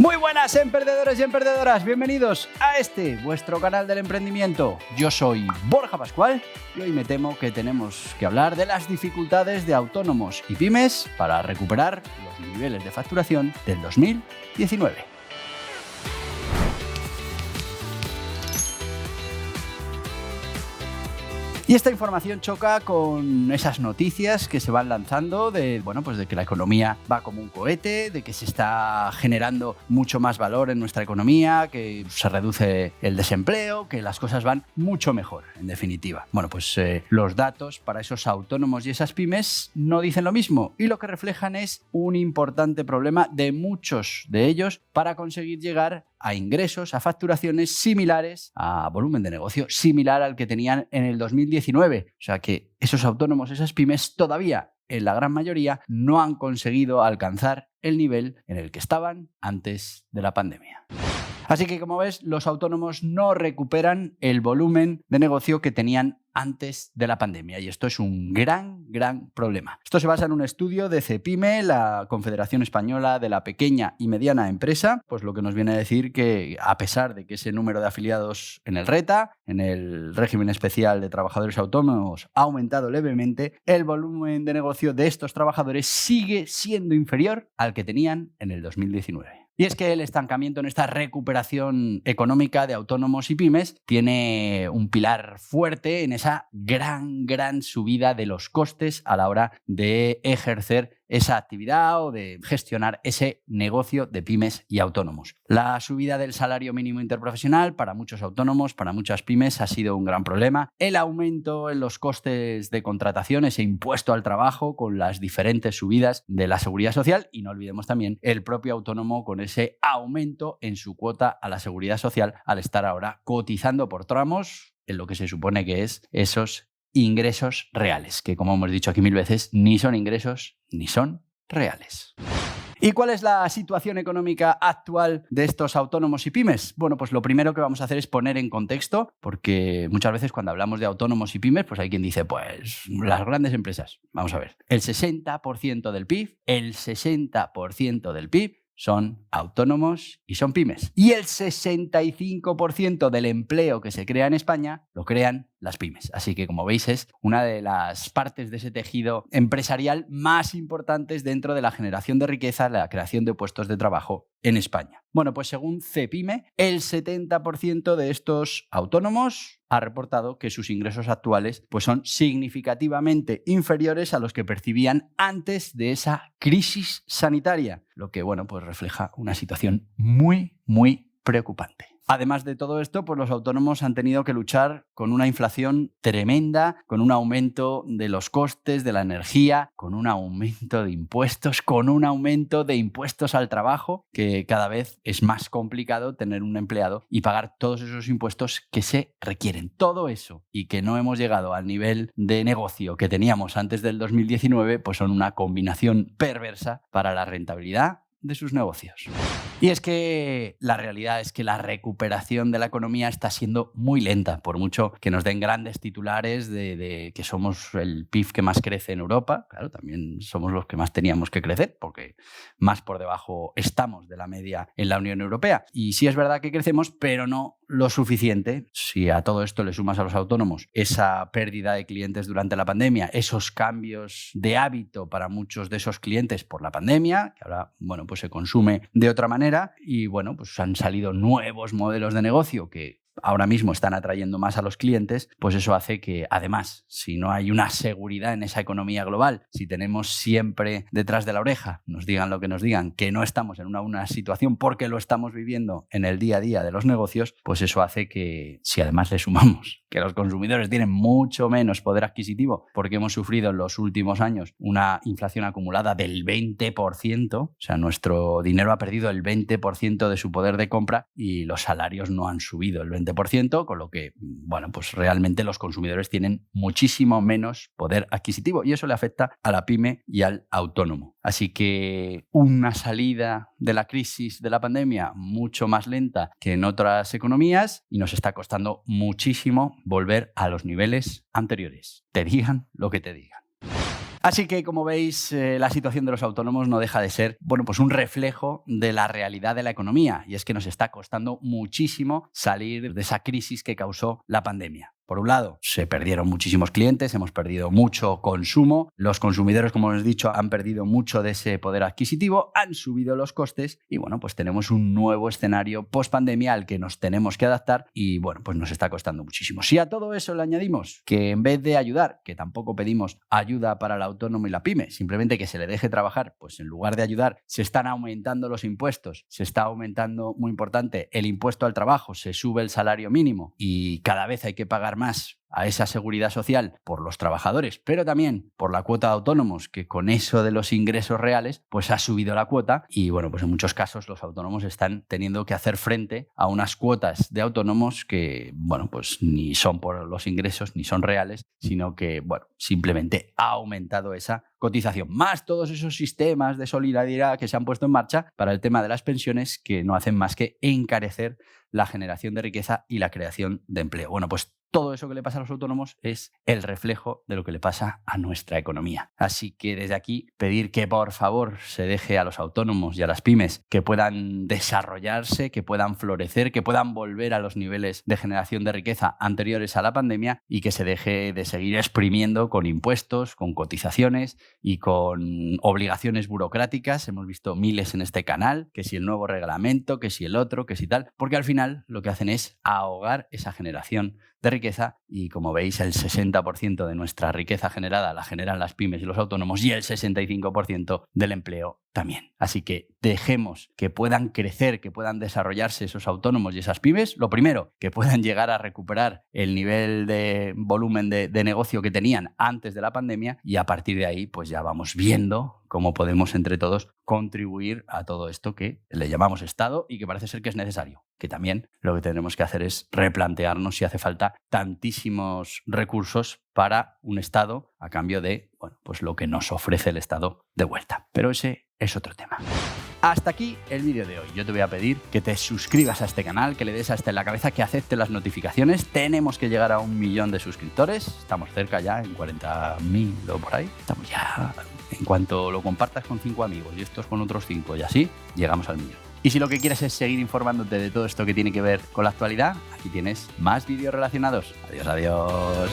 Muy buenas, emprendedores y emprendedoras, bienvenidos a vuestro canal del emprendimiento. Yo soy Borja Pascual y hoy me temo que tenemos que hablar de las dificultades de autónomos y pymes para recuperar los niveles de facturación del 2019. Y esta información choca con esas noticias que se van lanzando de que la economía va como un cohete, de que se está generando mucho más valor en nuestra economía, que se reduce el desempleo, que las cosas van mucho mejor, en definitiva. Los datos para esos autónomos y esas pymes no dicen lo mismo y lo que reflejan es un importante problema de muchos de ellos para conseguir llegar a ingresos, a facturaciones similares, a volumen de negocio similar al que tenían en el 2019. O sea que esos autónomos, esas pymes, todavía, en la gran mayoría, no han conseguido alcanzar el nivel en el que estaban antes de la pandemia. Así que, como ves, los autónomos no recuperan el volumen de negocio que tenían antes de la pandemia y esto es un gran problema. Esto se basa en un estudio de CEPIME, la Confederación Española de la Pequeña y Mediana Empresa, pues lo que nos viene a decir que a pesar de que ese número de afiliados en el RETA, en el régimen especial de trabajadores autónomos, ha aumentado levemente, el volumen de negocio de estos trabajadores sigue siendo inferior al que tenían en el 2019. Y es que el estancamiento en esta recuperación económica de autónomos y pymes tiene un pilar fuerte en esa gran subida de los costes a la hora de ejercer esa actividad o de gestionar ese negocio de pymes y autónomos. La subida del salario mínimo interprofesional para muchos autónomos, para muchas pymes, ha sido un gran problema. El aumento en los costes de contratación, ese impuesto al trabajo con las diferentes subidas de la seguridad social y no olvidemos también el propio autónomo con ese aumento en su cuota a la seguridad social al estar ahora cotizando por tramos en lo que se supone que es esos ingresos reales, que como hemos dicho aquí mil veces, ni son ingresos ni son reales. ¿Y cuál es la situación económica actual de estos autónomos y pymes? Bueno, pues lo primero que vamos a hacer es poner en contexto, porque muchas veces cuando hablamos de autónomos y pymes, pues hay quien dice, pues las grandes empresas. Vamos a ver, el 60% del PIB son autónomos y son pymes. Y el 65% del empleo que se crea en España lo crean las pymes. Así que, como veis, es una de las partes de ese tejido empresarial más importantes dentro de la generación de riqueza, la creación de puestos de trabajo en España. Bueno, pues según CEPIME, el 70% de estos autónomos ha reportado que sus ingresos actuales pues son significativamente inferiores a los que percibían antes de esa crisis sanitaria, lo que pues refleja una situación muy preocupante. Además de todo esto, pues los autónomos han tenido que luchar con una inflación tremenda, con un aumento de los costes de la energía, con un aumento de impuestos, al trabajo, que cada vez es más complicado tener un empleado y pagar todos esos impuestos que se requieren. Todo eso y que no hemos llegado al nivel de negocio que teníamos antes del 2019, pues son una combinación perversa para la rentabilidad de sus negocios. Y es que la realidad es que la recuperación de la economía está siendo muy lenta, por mucho que nos den grandes titulares de que somos el PIB que más crece en Europa. Claro, también somos los que más teníamos que crecer, porque más por debajo estamos de la media en la Unión Europea. Y sí es verdad que crecemos, pero no lo suficiente. Si a todo esto le sumas a los autónomos esa pérdida de clientes durante la pandemia, esos cambios de hábito para muchos de esos clientes por la pandemia, que ahora pues se consume de otra manera y pues han salido nuevos modelos de negocio que ahora mismo están atrayendo más a los clientes, pues eso hace que, además, si no hay una seguridad en esa economía global, si tenemos siempre detrás de la oreja, nos digan lo que nos digan, que no estamos en una situación porque lo estamos viviendo en el día a día de los negocios, pues eso hace que, si además le sumamos que los consumidores tienen mucho menos poder adquisitivo porque hemos sufrido en los últimos años una inflación acumulada del 20%, o sea, nuestro dinero ha perdido el 20% de su poder de compra y los salarios no han subido el 20%, con lo que, pues realmente los consumidores tienen muchísimo menos poder adquisitivo y eso le afecta a la pyme y al autónomo. Así que una salida de la crisis de la pandemia mucho más lenta que en otras economías y nos está costando muchísimo volver a los niveles anteriores. Te digan lo que te digan. Así que, como veis, la situación de los autónomos no deja de ser, bueno, pues un reflejo de la realidad de la economía, y es que nos está costando muchísimo salir de esa crisis que causó la pandemia. Por un lado, se perdieron muchísimos clientes, hemos perdido mucho consumo, los consumidores, como os he dicho, han perdido mucho de ese poder adquisitivo, han subido los costes y bueno, pues tenemos un nuevo escenario post-pandemia al que nos tenemos que adaptar y bueno, pues nos está costando muchísimo. Si a todo eso le añadimos que en vez de ayudar, que tampoco pedimos ayuda para el autónomo y la pyme, simplemente que se le deje trabajar, pues en lugar de ayudar se están aumentando los impuestos, se está aumentando, muy importante, el impuesto al trabajo, se sube el salario mínimo y cada vez hay que pagar más a esa seguridad social por los trabajadores, pero también por la cuota de autónomos, que con eso de los ingresos reales, pues ha subido la cuota y bueno, pues en muchos casos los autónomos están teniendo que hacer frente a unas cuotas de autónomos que, bueno, pues ni son por los ingresos ni son reales, sino que, bueno, simplemente ha aumentado esa cotización, más todos esos sistemas de solidaridad que se han puesto en marcha para el tema de las pensiones que no hacen más que encarecer la generación de riqueza y la creación de empleo. Bueno, pues todo eso que le pasa a los autónomos es el reflejo de lo que le pasa a nuestra economía. Así que desde aquí pedir que por favor se deje a los autónomos y a las pymes que puedan desarrollarse, que puedan florecer, que puedan volver a los niveles de generación de riqueza anteriores a la pandemia y que se deje de seguir exprimiendo con impuestos, con cotizaciones y con obligaciones burocráticas. Hemos visto miles en este canal, que si el nuevo reglamento, que si el otro, que si tal, porque al final lo que hacen es ahogar esa generación de riqueza y como veis el 60% de nuestra riqueza generada la generan las pymes y los autónomos y el 65% del empleo también. Así que dejemos que puedan crecer, que puedan desarrollarse esos autónomos y esas pymes. Lo primero, que puedan llegar a recuperar el nivel de volumen de negocio que tenían antes de la pandemia y a partir de ahí pues ya vamos viendo cómo podemos entre todos contribuir a todo esto que le llamamos Estado y que parece ser que es necesario. Que también lo que tenemos que hacer es replantearnos si hace falta tantísimos recursos para un Estado a cambio de, bueno, pues lo que nos ofrece el Estado de vuelta. Pero ese es otro tema. Hasta aquí el vídeo de hoy. Yo te voy a pedir que te suscribas a este canal, que le des hasta en la cabeza, que aceptes las notificaciones. Tenemos que llegar a 1 millón de suscriptores. Estamos cerca ya, en 40.000 o por ahí. Estamos ya, en cuanto lo compartas con 5 amigos y estos con otros 5 y así, llegamos al millón. Y si lo que quieres es seguir informándote de todo esto que tiene que ver con la actualidad, aquí tienes más vídeos relacionados. Adiós, adiós.